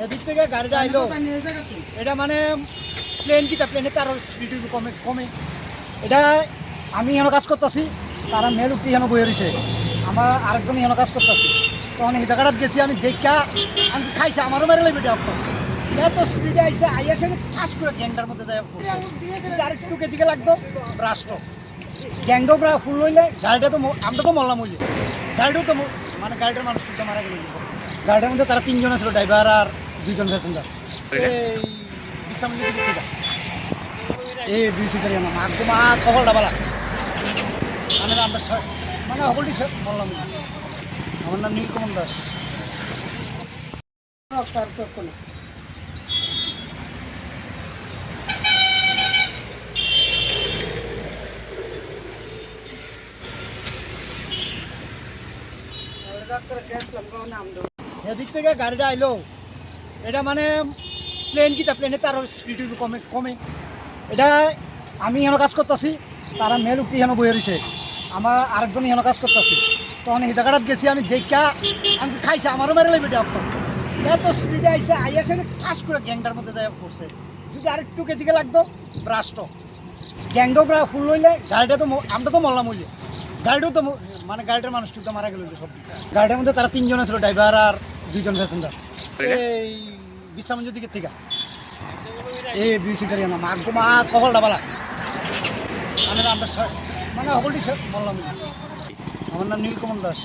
এদিক থেকে গাড়িটা আইলো, এটা মানে প্লেন কিতা প্লেনে তার স্পিড কমে কমে। এটা আমি এখানে কাজ করতেছি, তারা মেল উপরে এখানে বয়ে রয়েছে, আমার আরেকজন এখানে কাজ করতেছি। তখন এই জায়গাটা গেছি আমি দেখা, আমি খাইছি আমারও মেরে লাগবে আপনার এত স্পিডে আইসে আইসে ঠাস করে গ্যাংটার মধ্যে যায় আরেকটু দিকে লাগতো ব্রাস্ট গ্যাংটাও প্রায় ফুল হইলে গাড়িটা তো আমরা তো মরলাম হইলে গাড়িটাও তো মানে গাড়িটার মানুষ তো মারা গেল। গাড়িটার মধ্যে তারা তিনজন ছিল, ড্রাইভার আর দুইজন প্যাসেঞ্জার। এই বিশ্রামগঞ্জ দিকে থেকে এই দুই সিটারি আমার মা কপালটা বালা মানে আমরা মানে সকলটি বললাম। আমার নাম নীলকমল দাস। এদিক থেকে গাড়িটা আইলো, এটা মানে প্লেন কিতা প্লেনে তার স্পিড কমে কমে। এটা আমি এখানে কাজ করতেছি, তারা মেল উপরে এখানে বয়ে রয়েছে, আমার আরেকজন এখানে কাজ করতেছি। তখন এই জায়গাটা গেছি আমি দেখা, আমি খাইছি আমারও মেরে লাগবে আপনার এত স্পিডে আইসে আইসে ঠাস করে গ্যাংটার মধ্যে যায় পড়ছে। যদি আরেকটু দিকে লাগতো ব্রাস্ট গ্যাংটাও প্রায় ফুল হইলে গাড়িটা তো আমরা তো মরলাম হইলে গাড়িটাও তো মানে গাড়িটার মানুষ তো মারা গেল সব। গাড়িটার মধ্যে তারা তিনজন ছিল, ড্রাইভার আর দুইজন প্যাসেঞ্জার। এই বিশ্রামগঞ্জ দিকে থেকে এই দুই সিটারি আমার মা কপালটা বালা মানে আমরা মানে সকলটি বললাম। আমার নাম নীলকমল দাস।